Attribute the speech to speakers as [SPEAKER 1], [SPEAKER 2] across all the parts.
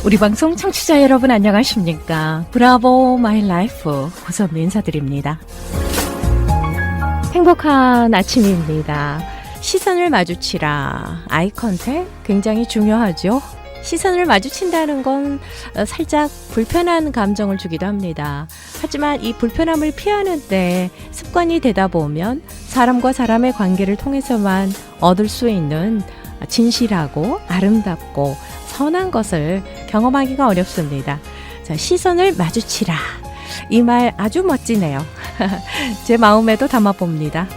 [SPEAKER 1] 우리 방송 청취자 여러분 안녕하십니까? 브라보 마이 라이프 고선미 인사드립니다. 행복한 아침입니다. 시선을 마주치라. 아이 컨택 굉장히 중요하죠. 시선을 마주친다는 건 살짝 불편한 감정을 주기도 합니다. 하지만 이 불편함을 피하는데 습관이 되다 보면 사람과 사람의 관계를 통해서만 얻을 수 있는 진실하고 아름답고 선한 것을 경험하기가 어렵습니다. 자, 시선을 마주치라. 이 말 아주 멋지네요. 제 마음에도 담아봅니다.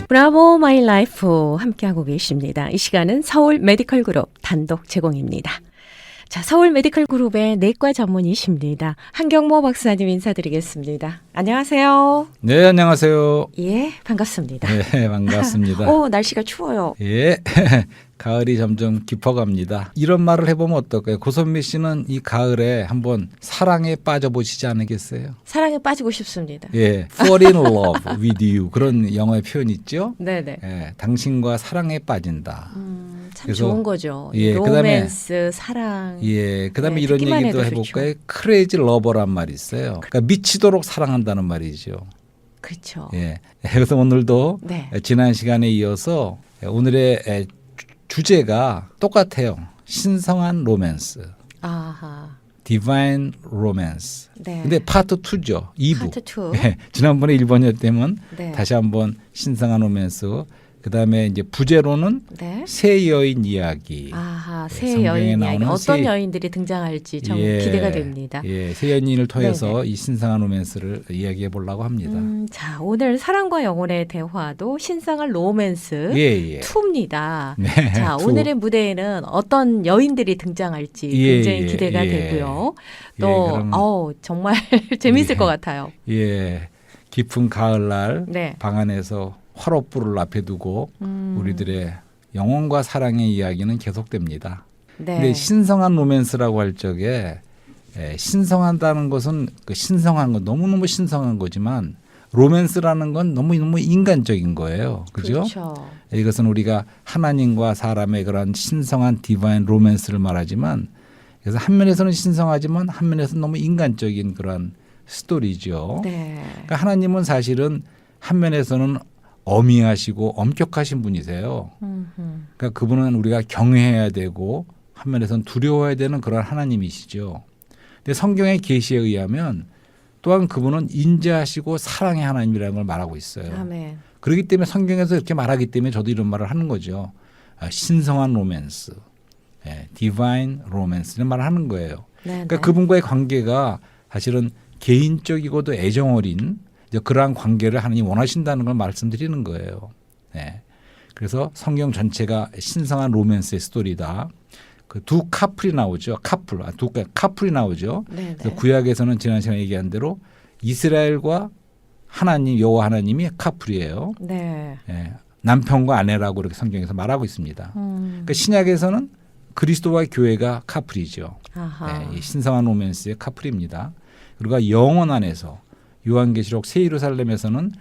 [SPEAKER 1] 브라보 마이 라이프 함께하고 계십니다. 이 시간은 서울 메디컬 그룹 단독 제공입니다. 자, 서울 메디컬 그룹의 내과 전문의십니다. 한경모 박사님 인사드리겠습니다. 안녕하세요.
[SPEAKER 2] 네, 안녕하세요.
[SPEAKER 1] 예, 반갑습니다.
[SPEAKER 2] 네, 반갑습니다.
[SPEAKER 1] 오, 날씨가 추워요.
[SPEAKER 2] 예, 가을이 점점 깊어갑니다. 이런 말을 해보면 어떨까요? 고선미 씨는 이 가을에 한번 사랑에 빠져보시지 않으겠어요?
[SPEAKER 1] 사랑에 빠지고 싶습니다.
[SPEAKER 2] 예, fall in love with you 그런 영어의 표현 있죠?
[SPEAKER 1] 네네.
[SPEAKER 2] 예, 당신과 사랑에 빠진다.
[SPEAKER 1] 참
[SPEAKER 2] 그래서,
[SPEAKER 1] 좋은 거죠.
[SPEAKER 2] 예,
[SPEAKER 1] 로맨스, 사랑.
[SPEAKER 2] 예, 그다음에
[SPEAKER 1] 네,
[SPEAKER 2] 이런
[SPEAKER 1] 듣기만
[SPEAKER 2] 얘기도
[SPEAKER 1] 해도
[SPEAKER 2] 해볼까요?
[SPEAKER 1] 좋죠.
[SPEAKER 2] 크레이지 러버란 말이 있어요. 그러니까 미치도록 사랑한다는 말이죠.
[SPEAKER 1] 그렇죠.
[SPEAKER 2] 예, 그래서 오늘도
[SPEAKER 1] 네.
[SPEAKER 2] 지난 시간에 이어서 오늘의 주제가 똑같아요. 신성한 로맨스,
[SPEAKER 1] 아하.
[SPEAKER 2] 디바인 로맨스.
[SPEAKER 1] 네.
[SPEAKER 2] 근데 파트 2죠. 2부.
[SPEAKER 1] 파트 2.
[SPEAKER 2] 예, 지난번에 1번이었다면
[SPEAKER 1] 네.
[SPEAKER 2] 다시 한번 신성한 로맨스. 그다음에 이제 부제로는
[SPEAKER 1] 네.
[SPEAKER 2] 새 여인 이야기.
[SPEAKER 1] 아하,
[SPEAKER 2] 네,
[SPEAKER 1] 새
[SPEAKER 2] 성경에
[SPEAKER 1] 여인 이야기.
[SPEAKER 2] 나오는
[SPEAKER 1] 어떤
[SPEAKER 2] 새-
[SPEAKER 1] 여인들이 등장할지 참
[SPEAKER 2] 예,
[SPEAKER 1] 기대가 됩니다.
[SPEAKER 2] 예, 새 여인을 통해서
[SPEAKER 1] 네네.
[SPEAKER 2] 이 신성한 로맨스를 이야기해 보려고 합니다.
[SPEAKER 1] 자, 오늘 사랑과 영혼의 대화도 신성한 로맨스
[SPEAKER 2] 예, 예.
[SPEAKER 1] 2입니다.
[SPEAKER 2] 네,
[SPEAKER 1] 자,
[SPEAKER 2] 투.
[SPEAKER 1] 오늘의 무대에는 어떤 여인들이 등장할지
[SPEAKER 2] 예,
[SPEAKER 1] 굉장히
[SPEAKER 2] 예,
[SPEAKER 1] 기대가
[SPEAKER 2] 예.
[SPEAKER 1] 되고요.
[SPEAKER 2] 예,
[SPEAKER 1] 또
[SPEAKER 2] 그러면-
[SPEAKER 1] 정말 재밌을
[SPEAKER 2] 예.
[SPEAKER 1] 것 같아요.
[SPEAKER 2] 예, 깊은 가을날
[SPEAKER 1] 네.
[SPEAKER 2] 방 안에서 화롯불을 앞에 두고
[SPEAKER 1] 음,
[SPEAKER 2] 우리들의 영혼과 사랑의 이야기는 계속됩니다.
[SPEAKER 1] 네.
[SPEAKER 2] 근데 신성한 로맨스라고 할 적에 신성하다는 것은 그 신성한 건 너무너무 신성한 거지만 로맨스라는 건 너무너무 인간적인 거예요. 그죠?
[SPEAKER 1] 그렇죠.
[SPEAKER 2] 이것은 우리가 하나님과 사람의 그런 신성한 디바인 로맨스를 말하지만 그래서 한 면에서는 신성하지만 한 면에서는 너무 인간적인 그런 스토리죠.
[SPEAKER 1] 네.
[SPEAKER 2] 그러니까 하나님은 사실은 한 면에서는 어미하시고 엄격하신 분이세요.
[SPEAKER 1] 음흠.
[SPEAKER 2] 그러니까 그분은 우리가 경외해야 되고 한 면에서는 두려워해야 되는 그런 하나님이시죠. 근데 성경의 계시에 의하면 또한 그분은 인자하시고 사랑의 하나님이라는 걸 말하고 있어요.
[SPEAKER 1] 아멘.
[SPEAKER 2] 그렇기 때문에 성경에서 이렇게 말하기 때문에 저도 이런 말을 하는 거죠. 신성한 로맨스, 디바인 로맨스 이런 말을 하는 거예요.
[SPEAKER 1] 네,
[SPEAKER 2] 그러니까
[SPEAKER 1] 네.
[SPEAKER 2] 그분과의 관계가 사실은 개인적이고도 애정 어린 이제 그러한 관계를 하나님 원하신다는 걸 말씀드리는 거예요. 네. 그래서 성경 전체가 신성한 로맨스의 스토리다. 그 두 카플이 나오죠. 두 카플이 나오죠.
[SPEAKER 1] 네,
[SPEAKER 2] 그래서
[SPEAKER 1] 네.
[SPEAKER 2] 구약에서는 지난 시간에 얘기한 대로 이스라엘과 하나님 여호와 하나님이 카플이에요.
[SPEAKER 1] 네.
[SPEAKER 2] 예, 남편과 아내라고 이렇게 성경에서 말하고 있습니다. 그러니까 신약에서는 그리스도와 교회가 카플이죠.
[SPEAKER 1] 아하.
[SPEAKER 2] 이 신성한 로맨스의 카플입니다. 그리고 영원 안에서 요한계시록 새 예루살렘에서는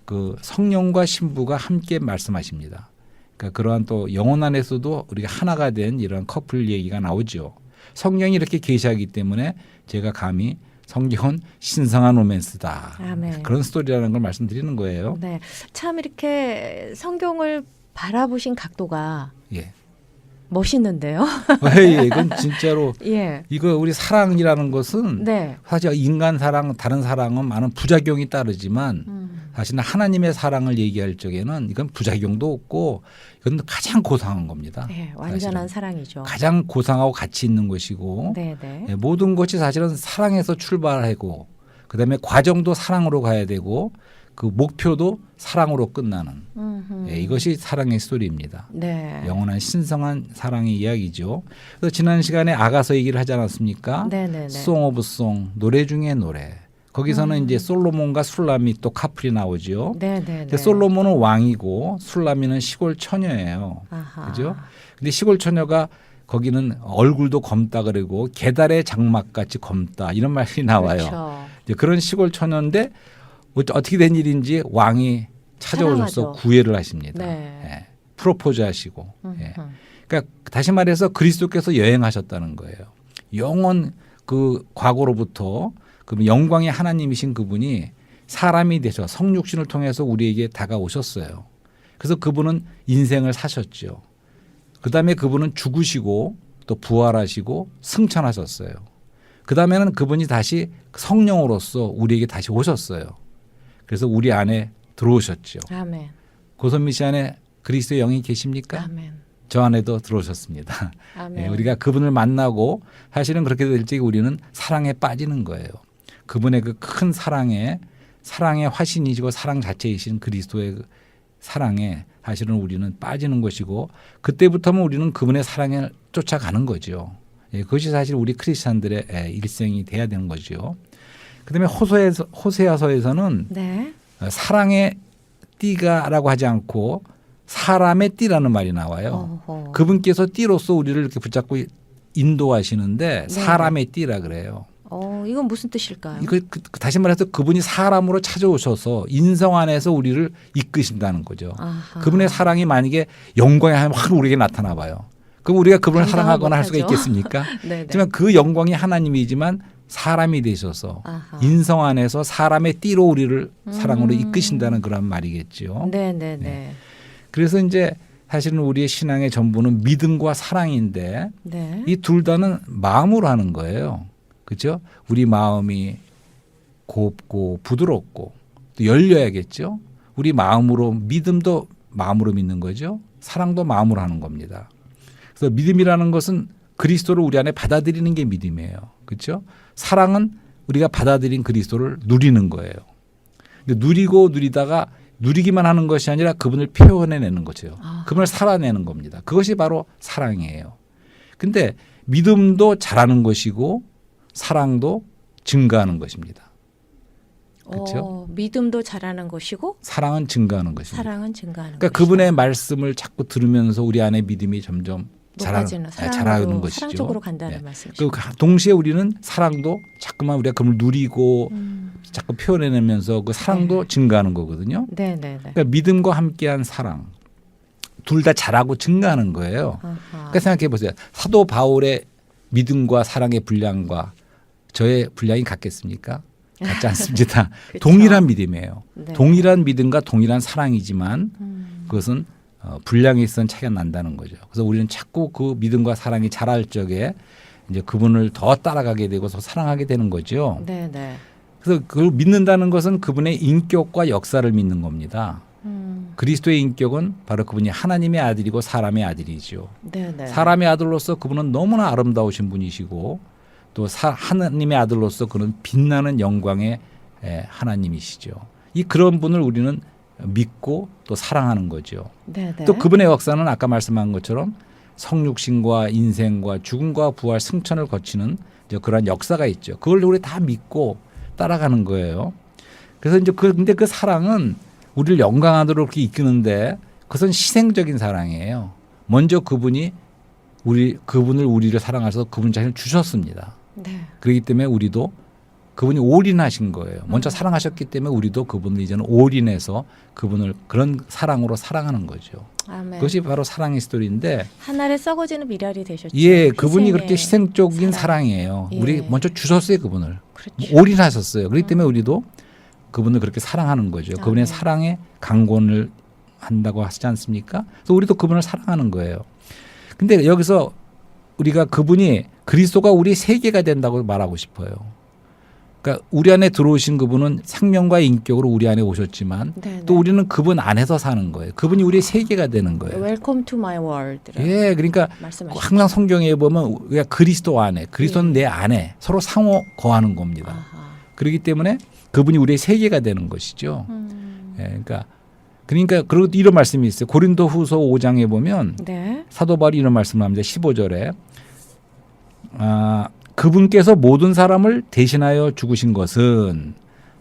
[SPEAKER 2] 그 성령과 신부가 함께 말씀하십니다. 그러니까 그러한 또 영원 안에서도 우리가 하나가 된 이런 커플 얘기가 나오죠. 성령이 이렇게 계시하기 때문에 제가 감히 성경은 신성한 로맨스다.
[SPEAKER 1] 아멘.
[SPEAKER 2] 그런 스토리라는 걸 말씀드리는 거예요.
[SPEAKER 1] 네. 참 이렇게 성경을 바라보신 각도가
[SPEAKER 2] 예.
[SPEAKER 1] 멋있는데요.
[SPEAKER 2] 예, 이건 진짜로
[SPEAKER 1] 예.
[SPEAKER 2] 이거 우리 사랑이라는 것은
[SPEAKER 1] 네.
[SPEAKER 2] 사실 인간 사랑, 다른 사랑은 많은 부작용이 따르지만 사실은 하나님의 사랑을 얘기할 적에는 이건 부작용도 없고 이건 가장 고상한 겁니다.
[SPEAKER 1] 네, 완전한
[SPEAKER 2] 사실은.
[SPEAKER 1] 사랑이죠.
[SPEAKER 2] 가장 고상하고 가치 있는 것이고
[SPEAKER 1] 네, 네.
[SPEAKER 2] 모든 것이 사실은 사랑에서 출발하고 그다음에 과정도 사랑으로 가야 되고 그 목표도 사랑으로 끝나는 이것이 사랑의 스토리입니다.
[SPEAKER 1] 네.
[SPEAKER 2] 영원한 신성한 사랑의 이야기죠. 그래서 지난 시간에 아가서 얘기를 하지 않았습니까?
[SPEAKER 1] 네, 네, 네.
[SPEAKER 2] 송 오브 송, 노래 중에 노래. 거기서는 이제 솔로몬과 술람이 또 카플이 나오죠.
[SPEAKER 1] 네, 네,
[SPEAKER 2] 근데
[SPEAKER 1] 네.
[SPEAKER 2] 솔로몬은 왕이고 술람이는 시골 처녀예요.
[SPEAKER 1] 아하.
[SPEAKER 2] 그죠? 근데 시골 처녀가 거기는 얼굴도 검다 그러고 계달의 장막같이 검다 이런 말이 나와요.
[SPEAKER 1] 그렇죠.
[SPEAKER 2] 이제 그런 시골 처녀인데 어떻게 된 일인지 왕이 찾아오셔서
[SPEAKER 1] 사랑하죠.
[SPEAKER 2] 구애를 하십니다.
[SPEAKER 1] 네.
[SPEAKER 2] 예. 프로포즈 하시고. 예.
[SPEAKER 1] 음.
[SPEAKER 2] 그러니까 다시 말해서 그리스도께서 여행하셨다는 거예요. 영원 그 과거로부터 그 영광의 하나님이신 그분이 사람이 되셔 성육신을 통해서 우리에게 다가오셨어요. 그래서 그분은 인생을 사셨죠. 그다음에 그분은 죽으시고 또 부활하시고 승천하셨어요. 그다음에는 그분이 다시 성령으로서 우리에게 다시 오셨어요. 그래서 우리 안에 들어오셨죠.
[SPEAKER 1] 아멘.
[SPEAKER 2] 고선미 씨 안에 그리스도의 영이 계십니까?
[SPEAKER 1] 아멘.
[SPEAKER 2] 저 안에도 들어오셨습니다.
[SPEAKER 1] 아멘.
[SPEAKER 2] 예, 우리가 그분을 만나고 사실은 그렇게 될 때 우리는 사랑에 빠지는 거예요. 그분의 그 큰 사랑의 화신이시고 사랑 자체이신 그리스도의 그 사랑에 사실은 우리는 빠지는 것이고 그때부터는 우리는 그분의 사랑에 쫓아가는 거죠. 예, 그것이 사실 우리 크리스찬들의 일생이 돼야 되는 거죠. 그다음에 호세아서에서는
[SPEAKER 1] 네.
[SPEAKER 2] 사랑의 띠가라고 하지 않고 사람의 띠라는 말이 나와요.
[SPEAKER 1] 어허.
[SPEAKER 2] 그분께서 띠로서 우리를 이렇게 붙잡고 인도하시는데
[SPEAKER 1] 네.
[SPEAKER 2] 사람의 띠라 그래요.
[SPEAKER 1] 이건 무슨 뜻일까요?
[SPEAKER 2] 이거 다시 말해서 그분이 사람으로 찾아오셔서 인성 안에서 우리를 이끄신다는 거죠.
[SPEAKER 1] 아하.
[SPEAKER 2] 그분의 사랑이 만약에 영광이 확 우리에게 나타나 봐요. 그럼 우리가 그분을
[SPEAKER 1] 감당을
[SPEAKER 2] 사랑하거나 할 수가
[SPEAKER 1] 못하죠.
[SPEAKER 2] 있겠습니까?
[SPEAKER 1] 네네.
[SPEAKER 2] 하지만 그 영광이 하나님이지만 사람이 되셔서
[SPEAKER 1] 아하.
[SPEAKER 2] 인성 안에서 사람의 띠로 우리를 사랑으로 이끄신다는 그런 말이겠죠.
[SPEAKER 1] 네네네.
[SPEAKER 2] 네. 그래서 이제 사실은 우리의 신앙의 전부는 믿음과 사랑인데
[SPEAKER 1] 네.
[SPEAKER 2] 이 둘 다는 마음으로 하는 거예요. 그렇죠? 우리 마음이 곱고 부드럽고 또 열려야겠죠. 우리 마음으로 믿음도 마음으로 믿는 거죠. 사랑도 마음으로 하는 겁니다. 그래서 믿음이라는 것은 그리스도를 우리 안에 받아들이는 게 믿음이에요. 그렇죠? 사랑은 우리가 받아들인 그리스도를 누리는 거예요. 근데 누리다가 누리기만 하는 것이 아니라 그분을 표현해내는 거죠. 그분을 살아내는 겁니다. 그것이 바로 사랑이에요. 근데 믿음도 잘하는 것이고 사랑도 증가하는 것입니다. 그렇죠?
[SPEAKER 1] 믿음도 잘하는 것이고
[SPEAKER 2] 사랑은 증가하는 것입니다.
[SPEAKER 1] 사랑은 증가하는
[SPEAKER 2] 그러니까
[SPEAKER 1] 것이다.
[SPEAKER 2] 그분의 말씀을 자꾸 들으면서 우리 안에 믿음이 점점
[SPEAKER 1] 높아지는
[SPEAKER 2] 자라는 것이죠.
[SPEAKER 1] 사랑적으로 간다는
[SPEAKER 2] 네.
[SPEAKER 1] 말씀이죠.
[SPEAKER 2] 그 동시에 우리는 사랑도 자꾸만 우리가 그걸 누리고 자꾸 표현해내면서 그 사랑도 증가하는 거거든요.
[SPEAKER 1] 네네네.
[SPEAKER 2] 그러니까 믿음과 함께한 사랑 둘 다 자라고 증가하는 거예요. 그러니까 생각해 보세요. 사도 바울의 믿음과 사랑의 분량과 저의 분량이 같겠습니까? 같지 않습니다.
[SPEAKER 1] 그쵸.
[SPEAKER 2] 동일한 믿음이에요.
[SPEAKER 1] 네.
[SPEAKER 2] 동일한 믿음과 동일한 사랑이지만 그것은 분량에 있어서는 차이가 난다는 거죠. 그래서 우리는 자꾸 그 믿음과 사랑이 자랄 적에 이제 그분을 더 따라가게 되고 더 사랑하게 되는 거죠.
[SPEAKER 1] 네네.
[SPEAKER 2] 그래서 그걸 믿는다는 것은 그분의 인격과 역사를 믿는 겁니다. 그리스도의 인격은 바로 그분이 하나님의 아들이고 사람의 아들이죠.
[SPEAKER 1] 네네.
[SPEAKER 2] 사람의 아들로서 그분은 너무나 아름다우신 분이시고 또 하나님의 아들로서 그는 빛나는 영광의 하나님이시죠. 이 그런 분을 우리는 믿고 또 사랑하는 거죠.
[SPEAKER 1] 네네.
[SPEAKER 2] 또 그분의 역사는 아까 말씀한 것처럼 성육신과 인생과 죽음과 부활 승천을 거치는 이제 그러한 역사가 있죠. 그걸 우리 다 믿고 따라가는 거예요. 그래서 이제 근데 그 사랑은 우리를 영광하도록 그렇게 이끄는데 그것은 희생적인 사랑이에요. 먼저 그분을 우리를 사랑하셔서 그분 자신을 주셨습니다.
[SPEAKER 1] 네.
[SPEAKER 2] 그렇기 때문에 우리도 그분이 올인하신 거예요. 먼저 사랑하셨기 때문에 우리도 그분을 이제는 올인해서 그분을 그런 사랑으로 사랑하는 거죠.
[SPEAKER 1] 아멘.
[SPEAKER 2] 그것이 바로 사랑의 스토리인데
[SPEAKER 1] 하늘에 썩어지는 미랄이 되셨죠.
[SPEAKER 2] 예, 그분이
[SPEAKER 1] 희생의
[SPEAKER 2] 그렇게 희생적인
[SPEAKER 1] 사랑.
[SPEAKER 2] 사랑이에요.
[SPEAKER 1] 예.
[SPEAKER 2] 우리 먼저 주셨어요, 그분을.
[SPEAKER 1] 그렇죠.
[SPEAKER 2] 올인하셨어요. 그렇기 때문에 우리도 그분을 그렇게 사랑하는 거죠. 그분의
[SPEAKER 1] 아멘.
[SPEAKER 2] 사랑에 강권을 한다고 하시지 않습니까? 그래서 우리도 그분을 사랑하는 거예요. 근데 여기서 우리가 그분이 그리스도가 우리 세계가 된다고 말하고 싶어요. 그러니까 우리 안에 들어오신 그분은 생명과 인격으로 우리 안에 오셨지만
[SPEAKER 1] 네네.
[SPEAKER 2] 또 우리는 그분 안에서 사는 거예요. 그분이 우리의 세계가 되는 거예요.
[SPEAKER 1] Welcome to my world.
[SPEAKER 2] 예, 그러니까
[SPEAKER 1] 말씀하시죠.
[SPEAKER 2] 항상 성경에 보면 우리가 그리스도 안에, 그리스도는 내 안에 서로 상호 거하는 겁니다.
[SPEAKER 1] 아하.
[SPEAKER 2] 그렇기 때문에 그분이 우리의 세계가 되는 것이죠. 예, 그러니까 그리고 이런 말씀이 있어요. 고린도후서 5장에 보면
[SPEAKER 1] 네.
[SPEAKER 2] 사도 바울이 이런 말씀을 합니다. 15절에 그분께서 모든 사람을 대신하여 죽으신 것은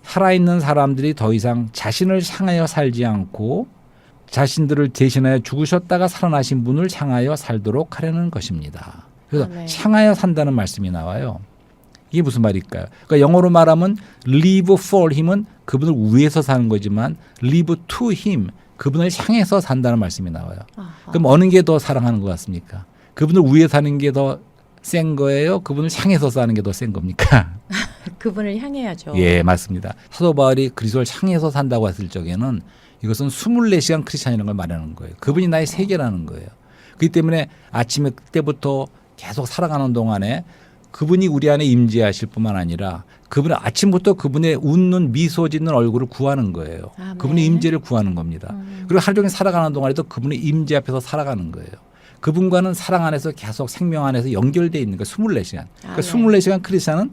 [SPEAKER 2] 살아있는 사람들이 더 이상 자신을 향하여 살지 않고 자신들을 대신하여 죽으셨다가 살아나신 분을 향하여 살도록 하려는 것입니다. 그래서
[SPEAKER 1] 네.
[SPEAKER 2] 향하여 산다는 말씀이 나와요. 이게 무슨 말일까요? 그러니까 영어로 말하면 live for him은 그분을 위해서 사는 거지만 live to him 그분을 향해서 산다는 말씀이 나와요.
[SPEAKER 1] 아하.
[SPEAKER 2] 그럼 어느 게 더 사랑하는 것 같습니까? 그분을 위해 사는 게 더 센 거예요? 그분을 향해서 사는 게 더 센 겁니까?
[SPEAKER 1] 그분을 향해야죠.
[SPEAKER 2] 예, 맞습니다. 사도 바울이 그리스도를 향해서 산다고 했을 적에는 이것은 24시간 크리스찬이라는 걸 말하는 거예요. 그분이 나의 세계라는 거예요. 그렇기 때문에 아침에 그때부터 계속 살아가는 동안에 그분이 우리 안에 임재하실 뿐만 아니라 그분의 아침부터 그분의 웃는 미소 짓는 얼굴을 구하는 거예요.
[SPEAKER 1] 아멘.
[SPEAKER 2] 그분의 임재를 구하는 겁니다. 그리고 하루 종일 살아가는 동안에도 그분의 임재 앞에서 살아가는 거예요. 그분과는 사랑 안에서 계속 생명 안에서 연결되어 있는 거예요. 24시간. 그러니까
[SPEAKER 1] 아멘.
[SPEAKER 2] 24시간 크리스찬은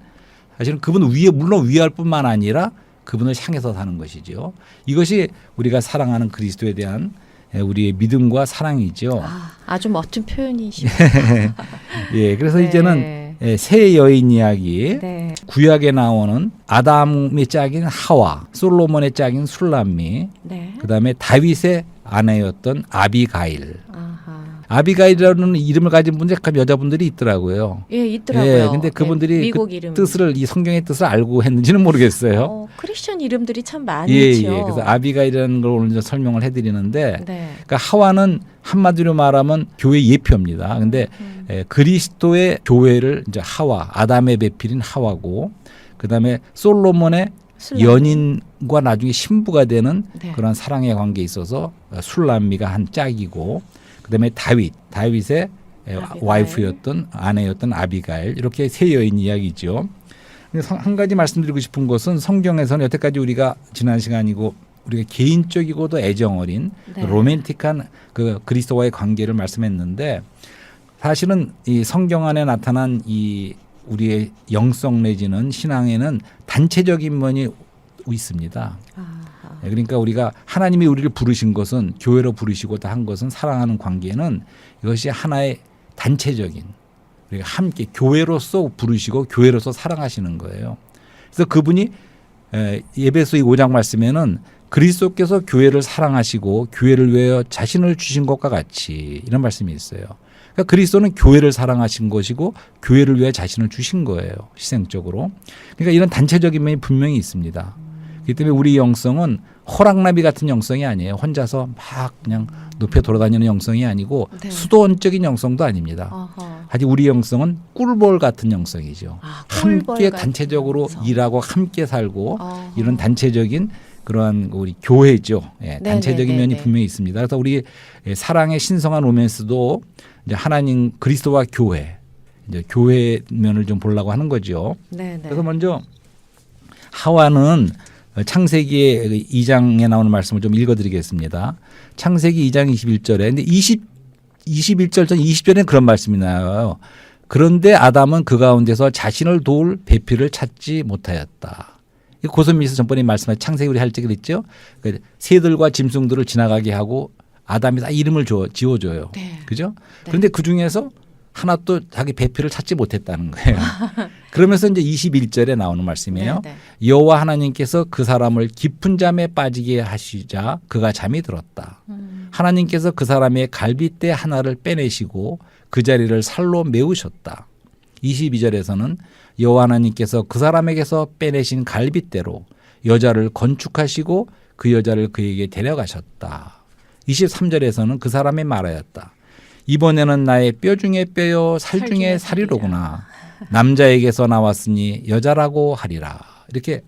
[SPEAKER 2] 사실은 그분 위에 물론 위할 뿐만 아니라 그분을 향해서 사는 것이죠. 이것이 우리가 사랑하는 그리스도에 대한 우리의 믿음과 사랑이죠.
[SPEAKER 1] 아주 멋진 표현이시죠.
[SPEAKER 2] 예, 그래서
[SPEAKER 1] 네.
[SPEAKER 2] 이제는 새 여인 이야기.
[SPEAKER 1] 네.
[SPEAKER 2] 구약에 나오는 아담의 짝인 하와, 솔로몬의 짝인 술람미,
[SPEAKER 1] 네.
[SPEAKER 2] 그다음에 다윗의 아내였던 아비가일.
[SPEAKER 1] 아하.
[SPEAKER 2] 아비가일이라는 이름을 가진 분들이 참 여자분들이 있더라고요.
[SPEAKER 1] 예, 있더라고요.
[SPEAKER 2] 예, 근데 그분들이
[SPEAKER 1] 네, 미국
[SPEAKER 2] 그
[SPEAKER 1] 이름.
[SPEAKER 2] 뜻을 이 성경의 뜻을 알고 했는지는 모르겠어요.
[SPEAKER 1] 크리스천 이름들이 참
[SPEAKER 2] 예,
[SPEAKER 1] 많죠.
[SPEAKER 2] 예. 그래서 아비가일이라는 걸 오늘 좀 설명을 해드리는데,
[SPEAKER 1] 네.
[SPEAKER 2] 그러니까 하와는 한마디로 말하면 교회 예표입니다. 근데 그리스도의 교회를 이제 하와, 아담의 배필인 하와고, 그다음에 솔로몬의
[SPEAKER 1] 술람미.
[SPEAKER 2] 연인과 나중에 신부가 되는
[SPEAKER 1] 네.
[SPEAKER 2] 그런 사랑의 관계에 있어서 술람미가 한 짝이고, 그다음에 다윗의
[SPEAKER 1] 아비가일.
[SPEAKER 2] 와이프였던 아내였던 아비가일, 이렇게 세 여인 이야기죠. 한 가지 말씀드리고 싶은 것은 성경에서는 여태까지 우리가 지난 시간이고 우리가 개인적이고도 애정 어린
[SPEAKER 1] 네.
[SPEAKER 2] 로맨틱한 그 그리스도와의 관계를 말씀했는데, 사실은 이 성경 안에 나타난 이 우리의 영성 내지는 신앙에는 단체적인 면이 있습니다.
[SPEAKER 1] 아하.
[SPEAKER 2] 그러니까 우리가 하나님이 우리를 부르신 것은, 교회로 부르시고 다 한 것은, 사랑하는 관계는 이것이 하나의 단체적인, 우리가 함께 교회로서 부르시고 교회로서 사랑하시는 거예요. 그래서 그분이 에베소 5장 말씀에는 그리스도께서 교회를 사랑하시고 교회를 위하여 자신을 주신 것과 같이, 이런 말씀이 있어요. 그러니까 그리스도는 교회를 사랑하신 것이고 교회를 위해 자신을 주신 거예요. 희생적으로. 그러니까 이런 단체적인 면이 분명히 있습니다. 그렇기 때문에 우리 영성은 호랑나비 같은 영성이 아니에요. 혼자서 막 그냥 높여 돌아다니는 영성이 아니고
[SPEAKER 1] 네.
[SPEAKER 2] 수도원적인 영성도 아닙니다.
[SPEAKER 1] 어허.
[SPEAKER 2] 하지만 우리 영성은 꿀벌 같은 영성이죠.
[SPEAKER 1] 꿀벌
[SPEAKER 2] 함께
[SPEAKER 1] 같은
[SPEAKER 2] 단체적으로
[SPEAKER 1] 영성.
[SPEAKER 2] 일하고 함께 살고
[SPEAKER 1] 어허.
[SPEAKER 2] 이런 단체적인 그러한 우리 교회죠. 예, 단체적인
[SPEAKER 1] 네네네네.
[SPEAKER 2] 면이 분명히 있습니다. 그래서 우리 사랑의 신성한 로맨스도 이제 하나님 그리스도와 교회, 이제 교회 면을 좀 보려고 하는 거죠.
[SPEAKER 1] 네네.
[SPEAKER 2] 그래서 먼저 하와는 창세기 2장에 나오는 말씀을 좀 읽어드리겠습니다. 창세기 2장 21절에 근데 21절 전 20절에는 그런 말씀이 나와요. 그런데 아담은 그 가운데서 자신을 도울 배필을 찾지 못하였다. 고선미에서 전번에 말씀하신 창세기 우리 할 적이 있죠. 새들과 짐승들을 지나가게 하고 아담이 다 이름을 지어줘요.
[SPEAKER 1] 네.
[SPEAKER 2] 그죠?
[SPEAKER 1] 네.
[SPEAKER 2] 그런데 그 중에서 하나 또 자기 배필을 찾지 못했다는 거예요. 그러면서 이제 21절에 나오는 말씀이에요.
[SPEAKER 1] 네네.
[SPEAKER 2] 여호와 하나님께서 그 사람을 깊은 잠에 빠지게 하시자 그가 잠이 들었다. 하나님께서 그 사람의 갈빗대 하나를 빼내시고 그 자리를 살로 메우셨다. 22절에서는 여호와 하나님께서 그 사람에게서 빼내신 갈빗대로 여자를 건축하시고 그 여자를 그에게 데려가셨다. 23절에서는 그 사람이 말하였다. 이번에는 나의 뼈 중에 뼈요 살 중에 살이로구나. 남자에게서 나왔으니 여자라고 하리라. 이렇게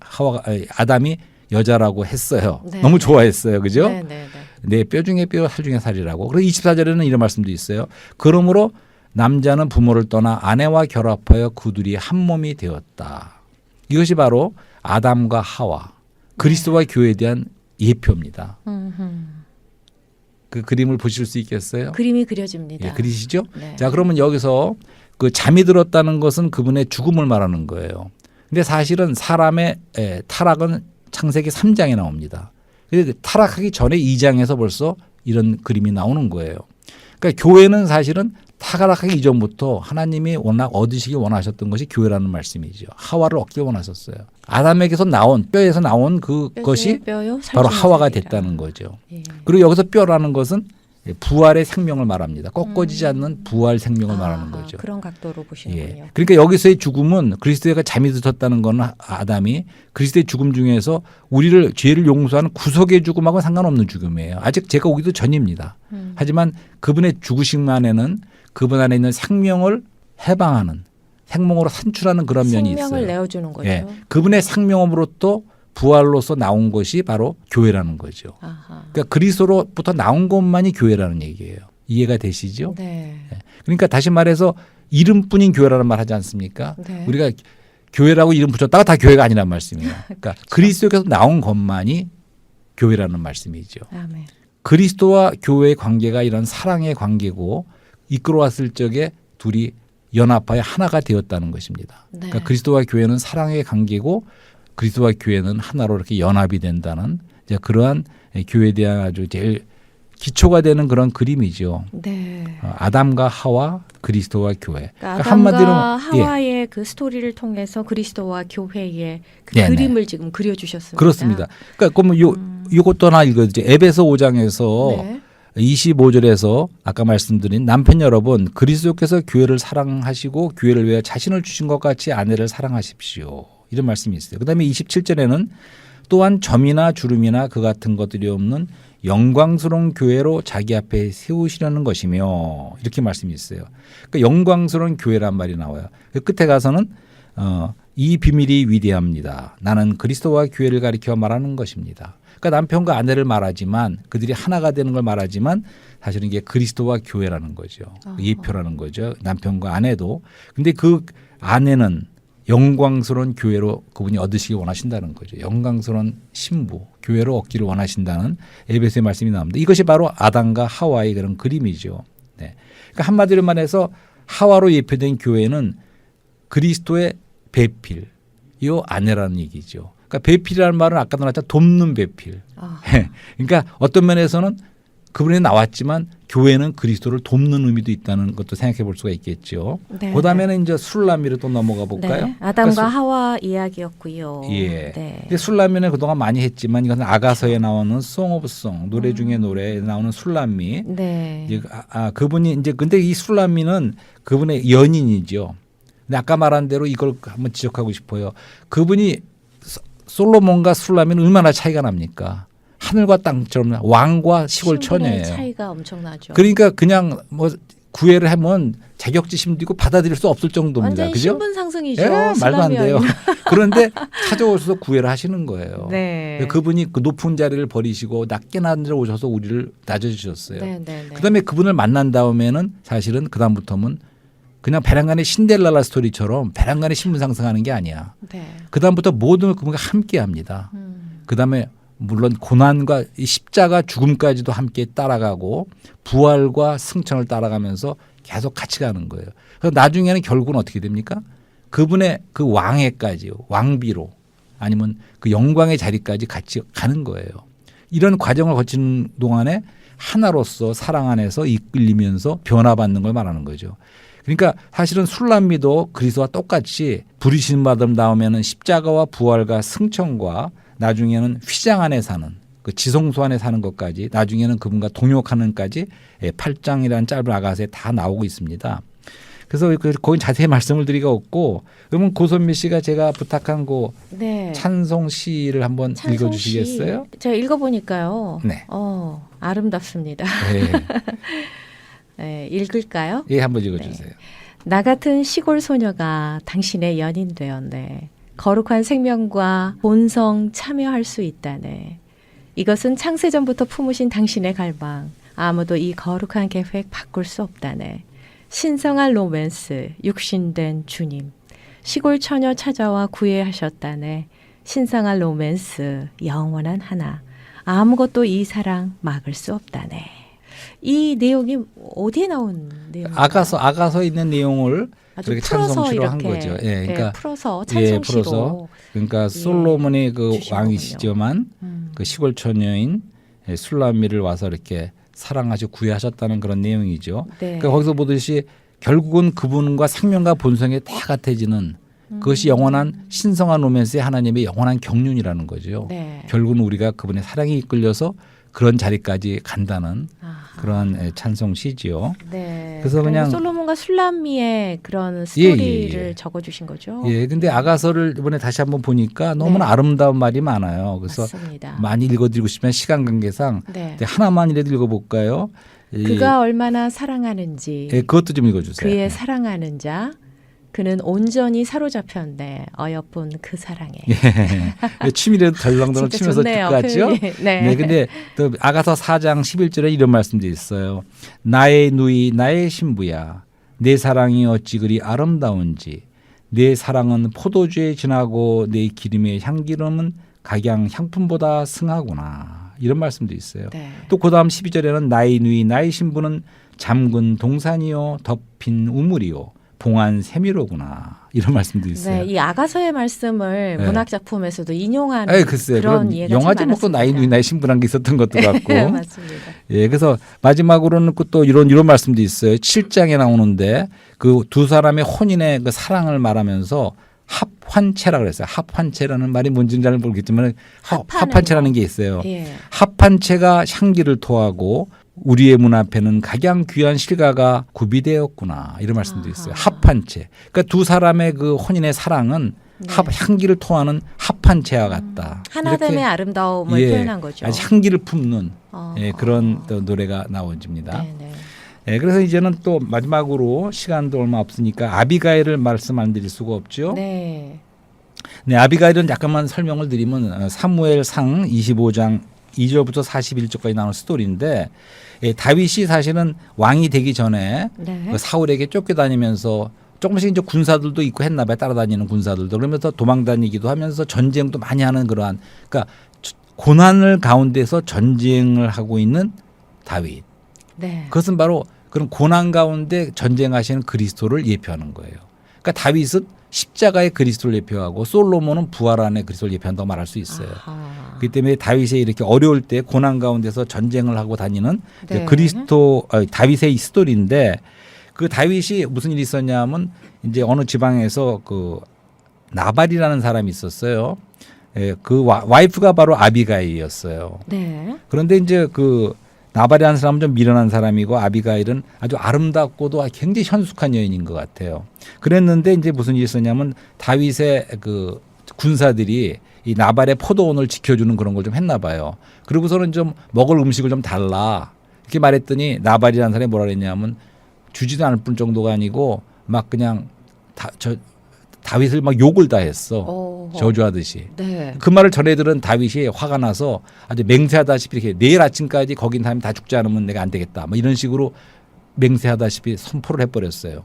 [SPEAKER 2] 아담이 여자라고 했어요.
[SPEAKER 1] 네,
[SPEAKER 2] 너무
[SPEAKER 1] 네.
[SPEAKER 2] 좋아했어요. 그죠?
[SPEAKER 1] 네네네.
[SPEAKER 2] 내 뼈 중에 뼈 살 중에 살이라고. 그리고 24절에는 이런 말씀도 있어요. 그러므로 남자는 부모를 떠나 아내와 결합하여 그둘이 한 몸이 되었다. 이것이 바로 아담과 하와, 그리스도와 교회에 대한 예표입니다. 그 그림을 보실 수 있겠어요?
[SPEAKER 1] 그림이 그려집니다.
[SPEAKER 2] 예, 그리시죠?
[SPEAKER 1] 네.
[SPEAKER 2] 자, 그러면 여기서 그 잠이 들었다는 것은 그분의 죽음을 말하는 거예요. 근데 사실은 사람의 타락은 창세기 3장에 나옵니다. 근데 타락하기 전에 2장에서 벌써 이런 그림이 나오는 거예요. 그러니까 교회는 사실은 타락하기 이전부터 하나님이 워낙 얻으시기 원하셨던 것이 교회라는 말씀이죠. 하와를 얻기 원하셨어요. 아담에게서 나온 뼈에서 나온 그것이
[SPEAKER 1] 뼈요?
[SPEAKER 2] 바로
[SPEAKER 1] 살찌는
[SPEAKER 2] 하와가
[SPEAKER 1] 살이라.
[SPEAKER 2] 됐다는 거죠.
[SPEAKER 1] 예.
[SPEAKER 2] 그리고 여기서 뼈라는 것은 부활의 생명을 말합니다. 꺾어지지 않는 부활 생명을 말하는 거죠.
[SPEAKER 1] 그런 각도로 보시는군요.
[SPEAKER 2] 예. 그러니까 여기서의 죽음은 그리스도가 잠이 드셨다는 것은 아담이 그리스도의 죽음 중에서 우리를 죄를 용서하는 구속의 죽음하고는 상관없는 죽음이에요. 아직 제가 오기도 전입니다. 하지만 그분의 죽으심 안에는 그분 안에 있는 생명을 해방하는 생명으로 산출하는 그런 면이 있어요.
[SPEAKER 1] 생명을 내어주는 거죠.
[SPEAKER 2] 예. 그분의 생명으로부터 부활로서 나온 것이 바로 교회라는 거죠.
[SPEAKER 1] 아하.
[SPEAKER 2] 그러니까 그리스도로부터 나온 것만이 교회라는 얘기예요. 이해가 되시죠?
[SPEAKER 1] 네.
[SPEAKER 2] 그러니까 다시 말해서 이름뿐인 교회라는 말 하지 않습니까?
[SPEAKER 1] 네.
[SPEAKER 2] 우리가 교회라고 이름 붙였다가 다 교회가 아니란 말씀이에요. 그러니까 그리스도께서 나온 것만이 교회라는 말씀이죠.
[SPEAKER 1] 아멘.
[SPEAKER 2] 그리스도와 교회의 관계가 이런 사랑의 관계고 이끌어왔을 적에 둘이 연합하여 하나가 되었다는 것입니다.
[SPEAKER 1] 네.
[SPEAKER 2] 그러니까 그리스도와 교회는 사랑의 관계고 그리스도와 교회는 하나로 이렇게 연합이 된다는 이제 그러한 교회에 대한 아주 제일 기초가 되는 그런 그림이죠.
[SPEAKER 1] 네.
[SPEAKER 2] 아담과 하와, 그리스도와 교회.
[SPEAKER 1] 그러니까
[SPEAKER 2] 한마디로
[SPEAKER 1] 아담과 하와의 그 스토리를 통해서 그리스도와 교회의 그
[SPEAKER 2] 네네.
[SPEAKER 1] 그림을 지금 그려주셨습니다.
[SPEAKER 2] 그렇습니다. 그러니까 그러면 요것도 하나 읽어주죠. 에베소 5장에서
[SPEAKER 1] 네.
[SPEAKER 2] 25절에서 아까 말씀드린 남편 여러분 그리스도께서 교회를 사랑하시고 교회를 위해 자신을 주신 것 같이 아내를 사랑하십시오. 이런 말씀이 있어요. 그다음에 27절에는 또한 점이나 주름이나 그 같은 것들이 없는 영광스러운 교회로 자기 앞에 세우시려는 것이며 이렇게 말씀이 있어요. 그러니까 영광스러운 교회란 말이 나와요. 그 끝에 가서는 이 비밀이 위대합니다. 나는 그리스도와 교회를 가리켜 말하는 것입니다. 그러니까 남편과 아내를 말하지만 그들이 하나가 되는 걸 말하지만 사실은 이게 그리스도와 교회라는 거죠. 예표라는 거죠. 남편과 아내도. 근데 그 아내는 영광스러운 교회로 그분이 얻으시기 원하신다는 거죠. 영광스러운 신부, 교회로 얻기를 원하신다는 에베소의 말씀이 나옵니다. 이것이 바로 아담과 하와의 그런 그림이죠. 네. 그러니까 한마디로 말해서 하와로 예표된 교회는 그리스도의 배필, 이 아내라는 얘기죠. 그러니까 배필이라는 말은 아까도 나왔잖아요. 돕는 배필. 그러니까 어떤 면에서는 그분이 나왔지만 교회는 그리스도를 돕는 의미도 있다는 것도 생각해 볼 수가 있겠죠.
[SPEAKER 1] 네.
[SPEAKER 2] 그다음에는 이제 술라미로 또 넘어가 볼까요?
[SPEAKER 1] 네. 아담과
[SPEAKER 2] 그러니까
[SPEAKER 1] 하와 이야기였고요.
[SPEAKER 2] 예.
[SPEAKER 1] 네.
[SPEAKER 2] 근데 술라미는 그동안 많이 했지만 이것은 아가서에 나오는 송 오브 송 노래 중에 노래에 나오는 술라미.
[SPEAKER 1] 네.
[SPEAKER 2] 이제 그분이 이제 근데 이 술라미는 그분의 연인이죠. 근데 아까 말한 대로 이걸 한번 지적하고 싶어요. 그분이 솔로몬과 술라미는 얼마나 차이가 납니까? 하늘과 땅처럼 왕과 시골
[SPEAKER 1] 신분의
[SPEAKER 2] 처녀예요.
[SPEAKER 1] 차이가 엄청나죠.
[SPEAKER 2] 그러니까 그냥 뭐 구애를 하면 자격지심도 있고 받아들일 수 없을 정도입니다.
[SPEAKER 1] 완전히
[SPEAKER 2] 그죠?
[SPEAKER 1] 신분 상승이죠.
[SPEAKER 2] 예, 말도 안
[SPEAKER 1] 슬람이
[SPEAKER 2] 돼요.
[SPEAKER 1] 아니라.
[SPEAKER 2] 그런데 찾아오셔서 구애를 하시는 거예요.
[SPEAKER 1] 네.
[SPEAKER 2] 그분이 그 높은 자리를 버리시고 낮게 앉아 오셔서 우리를 낮아주셨어요.
[SPEAKER 1] 네, 네, 네.
[SPEAKER 2] 그다음에 그분을 만난 다음에는 사실은 그다음부터는 그냥 베란간의 신데렐라 스토리처럼 베란간의 신분 상승하는 게 아니야.
[SPEAKER 1] 네.
[SPEAKER 2] 그다음부터 모든 걸 그분과 함께합니다. 그다음에 물론 고난과 이 십자가 죽음까지도 함께 따라가고 부활과 승천을 따라가면서 계속 같이 가는 거예요. 그래서 나중에는 결국은 어떻게 됩니까? 그분의 그 왕회까지 왕비로 아니면 그 영광의 자리까지 같이 가는 거예요. 이런 과정을 거치는 동안에 하나로서 사랑 안에서 이끌리면서 변화받는 걸 말하는 거죠. 그러니까 사실은 술람미도 그리스도와 똑같이 부르심 받은 다음에는 십자가와 부활과 승천과 나중에는 휘장 안에 사는 그 지성소 안에 사는 것까지 나중에는 그분과 동역하는까지 8장이라는 짧은 아가서에 다 나오고 있습니다. 그래서 거기 자세히 말씀을 드리기가 없고 그러면 고선미 씨가 제가 부탁한 그
[SPEAKER 1] 네.
[SPEAKER 2] 찬송 시를 한번 읽어주시겠어요?
[SPEAKER 1] 제가 읽어보니까요.
[SPEAKER 2] 네.
[SPEAKER 1] 아름답습니다.
[SPEAKER 2] 네.
[SPEAKER 1] 네, 읽을까요?
[SPEAKER 2] 예, 한번 읽어주세요.
[SPEAKER 1] 나 같은 시골 소녀가 당신의 연인 되었네. 거룩한 생명과 본성 참여할 수 있다네. 이것은 창세전부터 품으신 당신의 갈망. 아무도 이 거룩한 계획 바꿀 수 없다네. 신성한 로맨스, 육신된 주님. 시골 처녀 찾아와 구애하셨다네. 신성한 로맨스, 영원한 하나. 아무것도 이 사랑 막을 수 없다네. 이 내용이 어디에 나온 내용인가요?
[SPEAKER 2] 아가서 있는 내용을
[SPEAKER 1] 아주
[SPEAKER 2] 그렇게
[SPEAKER 1] 풀어서
[SPEAKER 2] 찬송시로 한
[SPEAKER 1] 이렇게,
[SPEAKER 2] 거죠. 예, 그러니까
[SPEAKER 1] 풀어서 찬송시로.
[SPEAKER 2] 풀어서 그러니까 솔로몬이 그
[SPEAKER 1] 주신
[SPEAKER 2] 왕이시지만 그 시골 처녀인 술라미를 와서 이렇게 사랑하시고 구애하셨다는 그런 내용이죠.
[SPEAKER 1] 네.
[SPEAKER 2] 그러니까 거기서 보듯이 결국은 그분과 생명과 본성이 다 같아지는 그것이 영원한 신성한 로맨스의 하나님의 영원한 경륜이라는 거죠.
[SPEAKER 1] 네.
[SPEAKER 2] 결국은 우리가 그분의 사랑에 이끌려서 그런 자리까지 간다는
[SPEAKER 1] 아하.
[SPEAKER 2] 그런 찬송시지요.
[SPEAKER 1] 네.
[SPEAKER 2] 그래서 그냥
[SPEAKER 1] 솔로몬과 술람미의 그런 스토리를
[SPEAKER 2] 예.
[SPEAKER 1] 적어주신 거죠.
[SPEAKER 2] 예, 근데 아가서를 이번에 다시 한번 보니까 너무나
[SPEAKER 1] 네.
[SPEAKER 2] 아름다운 말이 많아요. 그래서
[SPEAKER 1] 맞습니다.
[SPEAKER 2] 많이 읽어드리고 싶지만 시간 관계상
[SPEAKER 1] 네.
[SPEAKER 2] 하나만이라도 읽어볼까요?
[SPEAKER 1] 그가 얼마나 사랑하는지
[SPEAKER 2] 예, 그것도 좀 읽어주세요.
[SPEAKER 1] 그의 사랑하는 자 그는 온전히 사로잡혔네 어여쁜 그 사랑에.
[SPEAKER 2] 예. 취미라도 덜렁덜렁
[SPEAKER 1] 진짜
[SPEAKER 2] 치면서
[SPEAKER 1] 좋네요.
[SPEAKER 2] 듣고하죠.
[SPEAKER 1] 네.
[SPEAKER 2] 네, 근데 또 아가서 4장 11절에 이런 말씀도 있어요. 나의 누이 나의 신부야 내 사랑이 어찌 그리 아름다운지 내 사랑은 포도주에 진하고 내 기름의 향기름은 각양 향품보다 승하구나. 이런 말씀도 있어요.
[SPEAKER 1] 네.
[SPEAKER 2] 또 그다음 12절에는 나의 누이 나의 신부는 잠근 동산이요 덮인 우물이요 봉한 세미로구나. 이런 말씀도 있어요.
[SPEAKER 1] 네, 이 아가서의 말씀을
[SPEAKER 2] 네.
[SPEAKER 1] 문학 작품에서도 인용하는
[SPEAKER 2] 아이, 글쎄요.
[SPEAKER 1] 그런
[SPEAKER 2] 그런
[SPEAKER 1] 예가
[SPEAKER 2] 영화
[SPEAKER 1] 참
[SPEAKER 2] 제목도 나의
[SPEAKER 1] 많았습니다.
[SPEAKER 2] 누이 나의 신부란 게 있었던 것도 같고.
[SPEAKER 1] 맞습니다.
[SPEAKER 2] 예, 그래서 마지막으로는 또 이런 말씀도 있어요. 7장에 나오는데 그 두 사람의 혼인의 그 사랑을 말하면서 합환체라 그랬어요. 합환체라는 말이 뭔지는 잘 모르겠지만 합환체라는 게 있어요.
[SPEAKER 1] 예.
[SPEAKER 2] 합환체가 향기를 토하고 우리의 문 앞에는 각양 귀한 실가가 구비되었구나. 이런 말씀도 있어요.
[SPEAKER 1] 아하.
[SPEAKER 2] 합환체. 그러니까 두 사람의 그 혼인의 사랑은
[SPEAKER 1] 네.
[SPEAKER 2] 향기를 토하는 합환체와 같다.
[SPEAKER 1] 하나됨의
[SPEAKER 2] 이렇게,
[SPEAKER 1] 아름다움을
[SPEAKER 2] 예,
[SPEAKER 1] 표현한 거죠.
[SPEAKER 2] 아주 향기를 품는
[SPEAKER 1] 어.
[SPEAKER 2] 예, 그런 또 노래가 나옵니다.
[SPEAKER 1] 네, 네.
[SPEAKER 2] 예, 그래서 이제는 또 마지막으로 시간도 얼마 없으니까 아비가일을 말씀 안 드릴 수가 없죠.
[SPEAKER 1] 네.
[SPEAKER 2] 네, 아비가일은 잠깐만 설명을 드리면 사무엘상 25장 2절부터 41절까지 나오는 스토리인데 예, 다윗이 사실은 왕이 되기 전에
[SPEAKER 1] 네.
[SPEAKER 2] 그 사울에게 쫓겨다니면서 조금씩 이제 군사들도 있고 했나 봐요. 따라다니는 군사들도. 그러면서 도망다니기도 하면서 전쟁도 많이 하는 그러한 그러니까 고난을 가운데서 전쟁을 하고 있는 다윗.
[SPEAKER 1] 네.
[SPEAKER 2] 그것은 바로 그런 고난 가운데 전쟁하시는 그리스도를 예표하는 거예요. 그러니까 다윗은 십자가의 그리스도를 예표하고 솔로몬은 부활 안에 그리스도를 예표한다고 말할 수 있어요.
[SPEAKER 1] 아하.
[SPEAKER 2] 그렇기 때문에 다윗이 이렇게 어려울 때 고난 가운데서 전쟁을 하고 다니는 이제
[SPEAKER 1] 네.
[SPEAKER 2] 다윗의 이 스토리인데 그 다윗이 무슨 일이 있었냐면 이제 어느 지방에서 그 나발이라는 사람이 있었어요. 예, 그 와이프가 바로 아비가일이었어요.
[SPEAKER 1] 네.
[SPEAKER 2] 그런데 이제 그 나발이라는 사람은 좀 미련한 사람이고 아비가일은 아주 아름답고도 굉장히 현숙한 여인인 것 같아요. 그랬는데 이제 무슨 일이 있었냐면 다윗의 그 군사들이 이 나발의 포도원을 지켜주는 그런 걸 좀 했나 봐요. 그리고서는 좀 먹을 음식을 좀 달라 이렇게 말했더니 나발이라는 사람이 뭐라 그랬냐면 주지도 않을 뿐 정도가 아니고 막 그냥 다윗을 막 욕을 다 했어.
[SPEAKER 1] 오호.
[SPEAKER 2] 저주하듯이.
[SPEAKER 1] 네.
[SPEAKER 2] 그 말을 전해 들은 다윗이 화가 나서 아주 맹세하다시피 이렇게 내일 아침까지 거긴 사람이 다 죽지 않으면 내가 안 되겠다. 뭐 이런 식으로 맹세하다시피 선포를 해버렸어요.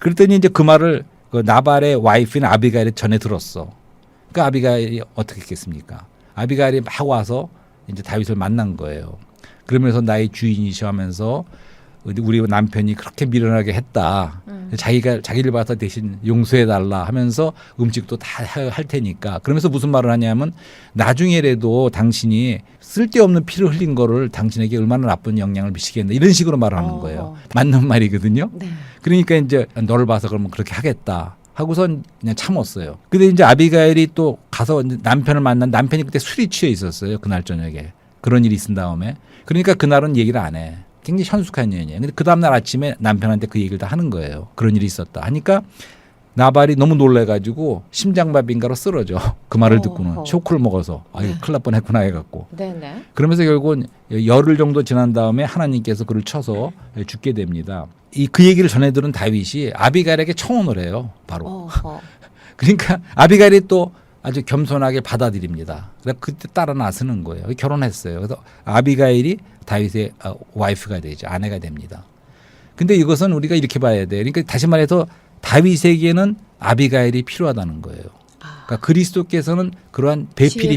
[SPEAKER 2] 그랬더니 이제 그 말을 그 나발의 와이프인 아비가일이 전해 들었어. 그러니까 아비가일이 어떻게 했겠습니까? 아비가일이 막 와서 이제 다윗을 만난 거예요. 그러면서 나의 주인이시오 하면서 우리 남편이 그렇게 미련하게 했다. 자기를 봐서 대신 용서해달라 하면서 음식도 다 할 테니까. 그러면서 무슨 말을 하냐면 나중에라도 당신이 쓸데없는 피를 흘린 거를 당신에게 얼마나 나쁜 영향을 미치겠나 이런 식으로 말을 하는 거예요. 맞는 말이거든요.
[SPEAKER 1] 네.
[SPEAKER 2] 그러니까 이제 너를 봐서 그러면 그렇게 하겠다. 하고선 그냥 참았어요. 근데 이제 아비가일이 또 가서 남편을 만난 남편이 그때 술이 취해 있었어요. 그날 저녁에. 그런 일이 있은 다음에. 그러니까 그날은 얘기를 안 해. 굉장히 현숙한 여인이에요. 근데 그 다음날 아침에 남편한테 그 얘기를 다 하는 거예요. 그런 일이 있었다. 하니까 나발이 너무 놀래가지고 심장마비인가로 쓰러져. 그 말을 듣고는 쇼크를 먹어서 아유 큰일 날 뻔했구나 해갖고.
[SPEAKER 1] 네네.
[SPEAKER 2] 그러면서 결국은 열흘 정도 지난 다음에 하나님께서 그를 쳐서 죽게 됩니다. 그 얘기를 전해들은 다윗이 아비가일에게 청혼을 해요. 바로. 그러니까 아비가일이 또 아주 겸손하게 받아들입니다. 그래서 그때 따라 나서는 거예요. 결혼했어요. 그래서 아비가일이 다윗의 와이프가 되죠. 아내가 됩니다. 근데 이것은 우리가 이렇게 봐야 돼요. 그러니까 다시 말해서 다윗에게는 아비가일이 필요하다는 거예요. 그러니까 그리스도께서는 그러한 배필이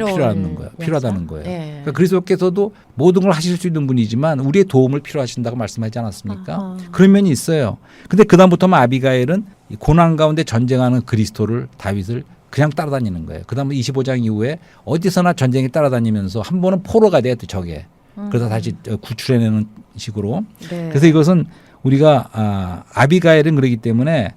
[SPEAKER 2] 필요하다는 거예요.
[SPEAKER 1] 네.
[SPEAKER 2] 그러니까 그리스도께서도 모든 걸 하실 수 있는 분이지만 우리의 도움을 필요하신다고 말씀하지 않았습니까?
[SPEAKER 1] 아하.
[SPEAKER 2] 그런 면이 있어요. 근데 그다음부터만 아비가일은 고난 가운데 전쟁하는 그리스도를 다윗을 그냥 따라다니는 거예요. 그다음에 25장 이후에 어디서나 전쟁에 따라다니면서 한 번은 포로가 돼요. 적에. 그래서 다시 구출해내는 식으로.
[SPEAKER 1] 네.
[SPEAKER 2] 그래서 이것은 우리가 아비가일은 그러기 때문에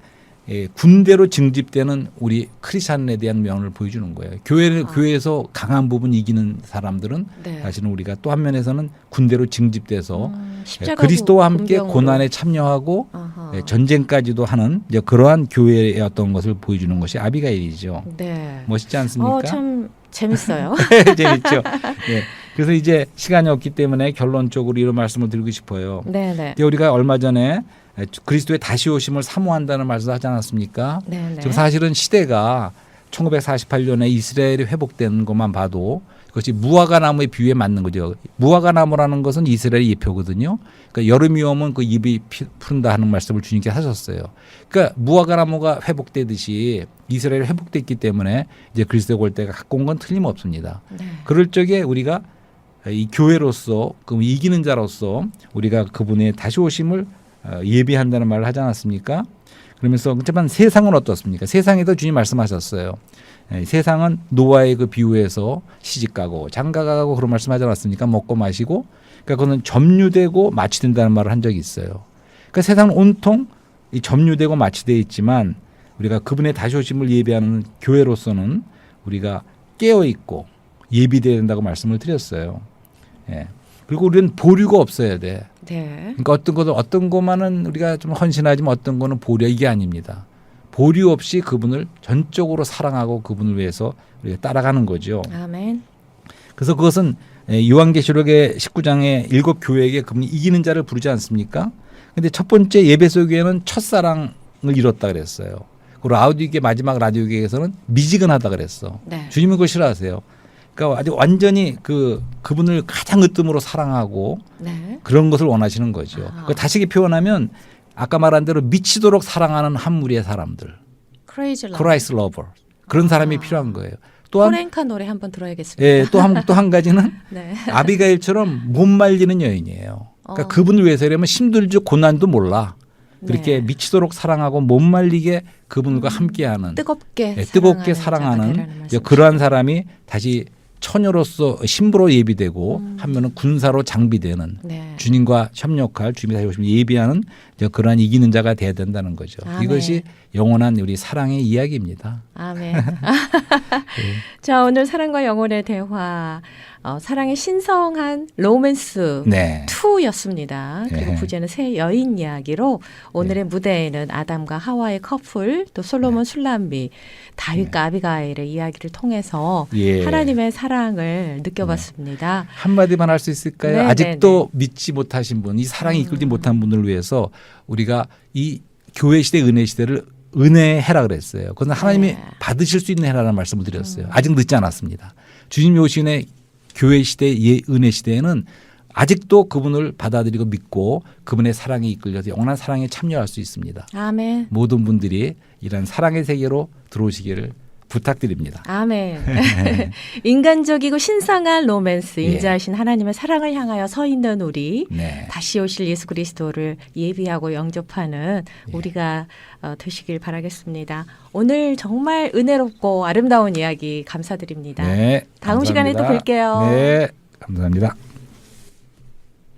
[SPEAKER 2] 군대로 징집되는 우리 크리스천에 대한 면을 보여주는 거예요. 교회에서 강한 부분 이기는 사람들은
[SPEAKER 1] 네.
[SPEAKER 2] 사실은 우리가 또 한 면에서는 군대로 징집돼서
[SPEAKER 1] 십자가
[SPEAKER 2] 그리스도와 함께
[SPEAKER 1] 군병으로.
[SPEAKER 2] 고난에 참여하고
[SPEAKER 1] 아하.
[SPEAKER 2] 전쟁까지도 하는 이제 그러한 교회의 어떤 것을 보여주는 것이 아비가일이죠.
[SPEAKER 1] 네.
[SPEAKER 2] 멋있지 않습니까?
[SPEAKER 1] 참 재밌어요.
[SPEAKER 2] 재밌죠. 네. 그래서 이제 시간이 없기 때문에 결론적으로 이런 말씀을 드리고 싶어요.
[SPEAKER 1] 네네.
[SPEAKER 2] 근데 우리가 얼마 전에 그리스도의 다시 오심을 사모한다는 말씀을 하지 않았습니까?
[SPEAKER 1] 네네.
[SPEAKER 2] 지금 사실은 시대가 1948년에 이스라엘이 회복된 것만 봐도 그것이 무화과 나무의 비유에 맞는 거죠. 무화과 나무라는 것은 이스라엘의 예표거든요. 그러니까 여름이 오면 그 잎이 푸른다 하는 말씀을 주님께 하셨어요. 그러니까 무화과 나무가 회복되듯이 이스라엘이 회복됐기 때문에 이제 그리스도가 올 때가 갖고 온 건 틀림없습니다.
[SPEAKER 1] 네.
[SPEAKER 2] 그럴 적에 우리가 이 교회로서 그 이기는 자로서 우리가 그분의 다시 오심을 예비한다는 말을 하지 않았습니까? 그러면서 그렇지만 세상은 어떻습니까? 세상에도 주님 말씀하셨어요. 세상은 노아의 그 비유에서 시집가고 장가가고 그런 말씀하지 않았습니까? 먹고 마시고 그러니까 그거는 점유되고 마취된다는 말을 한 적이 있어요. 그러니까 세상은 온통 이 점유되고 마취되어 있지만 우리가 그분의 다시 오심을 예비하는 교회로서는 우리가 깨어 있고 예비돼야 된다고 말씀을 드렸어요. 예. 그리고 우리는 보류가 없어야 돼.
[SPEAKER 1] 네.
[SPEAKER 2] 그러니까 어떤 것만은 우리가 좀 헌신하지만 어떤 거는 보류 이게 아닙니다. 보류 없이 그분을 전적으로 사랑하고 그분을 위해서 우리가 따라가는 거죠.
[SPEAKER 1] 아멘.
[SPEAKER 2] 그래서 그것은 요한계시록의 19장의 7교회에게 그분이 이기는 자를 부르지 않습니까? 근데 첫 번째 예배소 교회는 첫사랑을 잃었다 그랬어요. 그리고 라우디게 마지막 라디오교회에서는 미지근하다 그랬어.
[SPEAKER 1] 네.
[SPEAKER 2] 주님은 그거 싫어하세요. 그러니까 아주 완전히 그분을 가장 으뜸으로 사랑하고
[SPEAKER 1] 네.
[SPEAKER 2] 그런 것을 원하시는 거죠.
[SPEAKER 1] 아.
[SPEAKER 2] 그 다시 표현하면 아까 말한 대로 미치도록 사랑하는 한 무리의 사람들.
[SPEAKER 1] 크레이지 러브.
[SPEAKER 2] 크라이스 러버. 그런 사람이 필요한 거예요. 또한
[SPEAKER 1] 코렌카 노래 한번 들어야겠습니다.
[SPEAKER 2] 예, 또 한 가지는
[SPEAKER 1] 네.
[SPEAKER 2] 아비가일처럼 못 말리는 여인이에요. 그러니까
[SPEAKER 1] 어.
[SPEAKER 2] 그분을 위해서 이러면 힘들죠. 고난도 몰라. 그렇게
[SPEAKER 1] 네.
[SPEAKER 2] 미치도록 사랑하고 못 말리게 그분과 함께하는
[SPEAKER 1] 뜨겁게
[SPEAKER 2] 뜨겁게
[SPEAKER 1] 자가
[SPEAKER 2] 사랑하는
[SPEAKER 1] 되라는
[SPEAKER 2] 이제
[SPEAKER 1] 말씀이시죠.
[SPEAKER 2] 그러한 사람이 다시 처녀로서 신부로 예비되고 한면은 군사로 장비되는
[SPEAKER 1] 네.
[SPEAKER 2] 주님과 협력할 주님이 다시 오시면 예비하는 이제 그러한 이기는 자가 돼야 된다는 거죠.
[SPEAKER 1] 아멘.
[SPEAKER 2] 이것이 영원한 우리 사랑의 이야기입니다.
[SPEAKER 1] 아멘. 자, 오늘 사랑과 영혼의 대화, 사랑의 신성한 로맨스
[SPEAKER 2] 네.
[SPEAKER 1] 2였습니다. 그리고
[SPEAKER 2] 네.
[SPEAKER 1] 부제는 새 여인 이야기로 오늘의 무대에는 아담과 하와의 커플, 또 솔로몬 술람비, 다윗과 아비가일의 이야기를 통해서
[SPEAKER 2] 예.
[SPEAKER 1] 하나님의 사랑을 느껴봤습니다.
[SPEAKER 2] 한마디만 할 수 있을까요?
[SPEAKER 1] 네,
[SPEAKER 2] 아직도 믿지 못하신 분, 이 사랑이 이끌지 못한 분들을 위해서 우리가 이 교회 시대, 은혜 시대를 은혜의 해라 그랬어요. 그건 하나님이
[SPEAKER 1] 네.
[SPEAKER 2] 받으실 수 있는 해라는 말씀을 드렸어요. 아직 늦지 않았습니다. 주님이 오신의 교회 시대, 은혜 시대에는 아직도 그분을 받아들이고 믿고 그분의 사랑에 이끌려서 영원한 사랑에 참여할 수 있습니다.
[SPEAKER 1] 아멘.
[SPEAKER 2] 모든 분들이 이런 사랑의 세계로 들어오시기를 부탁드립니다.
[SPEAKER 1] 아멘. 인간적이고 신성한 로맨스,
[SPEAKER 2] 예.
[SPEAKER 1] 인자하신 하나님의 사랑을 향하여 서 있는 우리,
[SPEAKER 2] 네.
[SPEAKER 1] 다시 오실 예수 그리스도를 예비하고 영접하는
[SPEAKER 2] 예.
[SPEAKER 1] 우리가 되시길 바라겠습니다. 오늘 정말 은혜롭고 아름다운 이야기 감사드립니다.
[SPEAKER 2] 네.
[SPEAKER 1] 다음 시간에 또
[SPEAKER 2] 감사합니다.
[SPEAKER 1] 뵐게요.
[SPEAKER 2] 네. 감사합니다.